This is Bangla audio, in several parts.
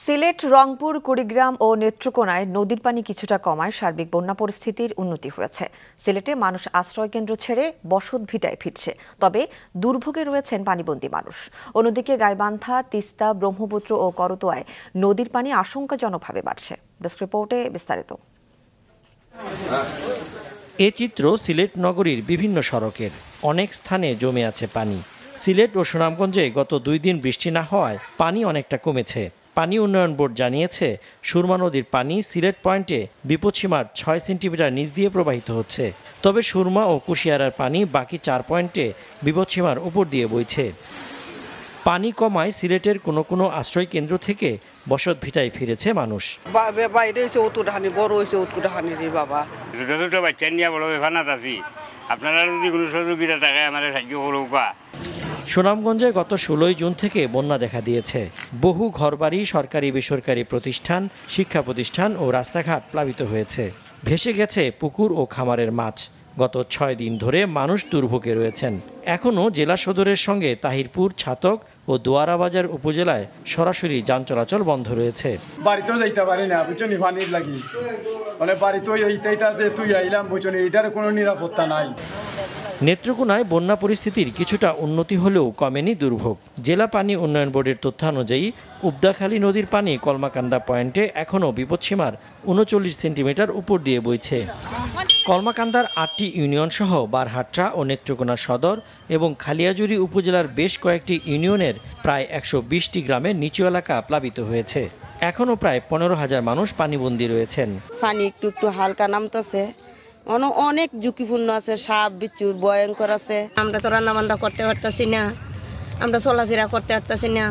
সিলেট, রংপুর, কুড়িগ্রাম ও নেত্রকোনায় নদীর পানি কিছুটা কমায় সার্বিক বন্যা পরিস্থিতির উন্নতি হয়েছে। সিলেটে মানুষ আশ্রয়কেন্দ্র ছেড়ে বসত ভিটায় ফিরছে, তবে দুর্ভোগে রয়েছেন পানিবন্দী মানুষ। অন্যদিকে গাইবান্ধা, তিস্তা, ব্রহ্মপুত্র ও করতোয়ায় নদীর পানি আশঙ্কাজনকভাবে বাড়ছে। ডেস্ক রিপোর্টে বিস্তারিত। এ চিত্র সিলেট নগরীর বিভিন্ন সড়কের। অনেক স্থানে জমে আছে পানি। সিলেট ও সুনামগঞ্জে গত 2 দিন বৃষ্টি না হওয়ায় পানি অনেকটা কমেছে। পানি উন্নয়ন বোর্ড জানিয়েছে, সুরমা নদীর পানি সিলেট পয়েন্টে বিপদসীমার 6 সেন্টিমিটার নিচ দিয়ে প্রবাহিত হচ্ছে। তবে সুরমা ও কুশিয়ারার পানি বাকি 4 পয়েন্টে বিপদসীমার উপর দিয়ে বইছে। পানি কমায় সিলেটের কোনো কোনো আশ্রয় কেন্দ্র থেকে বসত ভিটায় ফিরেছে মানুষ। আপনারা যদি কোনো সহযোগিতা থাকে আমাদের সাহায্য করুক। সুনামগঞ্জে গত 16 জুন থেকে বন্যা দেখা দিয়েছে। বহু ঘরবাড়ি, সরকারি বেসরকারি প্রতিষ্ঠান, শিক্ষা প্রতিষ্ঠান ও রাস্তাঘাট প্লাবিত হয়েছে। ভেসে গেছে পুকুর ও খামারের মাছ। গত 6 দিন ধরে মানুষ দুর্ভোগে রয়েছেন। এখনও জেলা সদরের সঙ্গে তাহিরপুর, ছাতক ও দোয়ারাবাজার উপজেলায় সরাসরি যান চলাচল বন্ধ রয়েছে। বাড়িতেও যাইতে পারি না, বুঝলি, পানির লাগি। মানে বাড়িতেও তুই আইলাম, বুঝলি, এটার কোনো নিরাপত্তা নাই। নেত্রকোনায় বন্যা পরিস্থিতির কিছুটা উন্নতি হলেও কমেনি দুর্ভোগ। জেলা পানি উন্নয়ন বোর্ডের তথ্যানুযায়ী উবদাখালী নদীর পানি কলমাকান্দা পয়েন্টে এখনও বিপদসীমার 39 সেন্টিমিটার উপর দিয়ে বইছে। কলমাকান্দার 8টি ইউনিয়ন সহ বারহাট্টা ও নেত্রকোনা সদর এবং খালিয়াজুড়ি উপজেলার বেশ কয়েকটি ইউনিয়নের প্রায় 120টি গ্রামের নিচু এলাকা প্লাবিত হয়েছে। এখনও প্রায় 15,000 মানুষ পানিবন্দী রয়েছেন। পানি একটু হালকা নামতেছে, অনেক ঝুঁকিপূর্ণ আছে, সাপ বিচ্ছুর ভয়ঙ্কর আছে। আমরা তো রান্নাবান্না করতে পারতেছি না, আমরা চলাফেরা করতে পারতেছি না।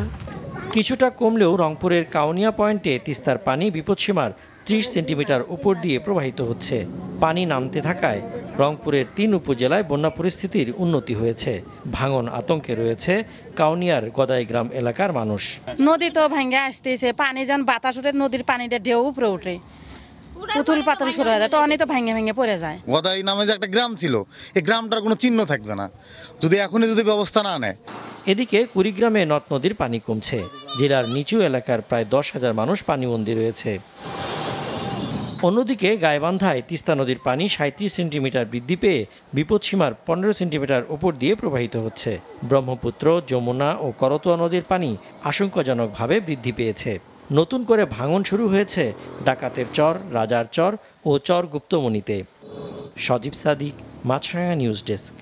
কিছুটা কমলেও রংপুরের কাউনিয়া পয়েন্টে তিস্তার পানি বিপদসীমার 30 সেন্টিমিটার উপর দিয়ে প্রবাহিত হচ্ছে। পানি নামতে থাকায় রংপুরের 3 উপজেলায় বন্যা পরিস্থিতির উন্নতি হয়েছে। ভাঙন আতঙ্কে রয়েছে কাউনিয়ার গদাইগ্রাম এলাকার মানুষ। নদী তো ভেঙে আসতেছে, পানি যেন বাতাস উঠে নদীর পানিটা ঢেউ উপরে উঠে, পুতুল পাতুল শুরু হয়ে যায়, তো অনেক তো ভেঙে ভেঙে পড়ে যায়। গদাই নামে যে একটা গ্রাম ছিল, এই গ্রামটার কোনো চিহ্ন থাকবে না যদি এখনই ব্যবস্থা না নেয়। এদিকে কুড়িগ্রামে নদ নদীর পানি কমছে। জেলার নিচু এলাকার প্রায় 10,000 মানুষ পানিবন্দী রয়েছে। অন্যদিকে গাইবান্ধায় তিস্তা নদীর পানি 37 সেন্টিমিটার বৃদ্ধি পেয়ে বিপদসীমার 15 সেন্টিমিটার উপর দিয়ে প্রবাহিত হচ্ছে। ব্রহ্মপুত্র, যমুনা ও করতোয়া নদীর পানি আশঙ্কাজনকভাবে বৃদ্ধি পেয়েছে। নতুন করে ভাঙন শুরু হয়েছে ডাকাতের চর, রাজার চর ও চর গুপ্তমণিতে। সজীব সাদিক, মাছরাঙা নিউজ ডেস্ক।